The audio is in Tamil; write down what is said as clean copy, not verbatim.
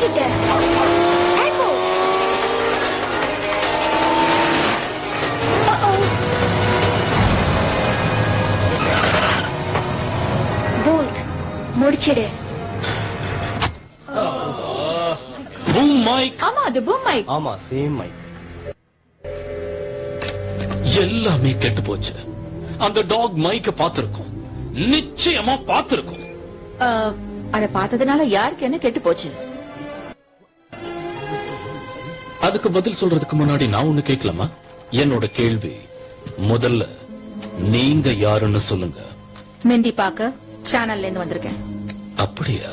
கிட்ட Echo. Bolt, முடிச்சிடு. Boom mic. ஆமா, அது பூம் மைக். ஆமா, சேம் மைக். எல்லாமே கெட்டு போச்சு. அந்த டாக் மைக்க பாத்திருக்கும், நிச்சயமா பாத்திருக்கும். அத பார்த்ததுனால யாருக்கு என்ன கெட்டு போச்சு? அதுக்கு பதில் சொல்றதுக்கு முன்னாடி நான் ஒண்ணு கேட்கலாமா? என்னோட கேள்வி, முதல்ல நீங்க யாருன்னு சொல்லுங்க. மெண்டி பாக்க சேனல்ல இருந்து வந்திருக்கேன். அப்படியா?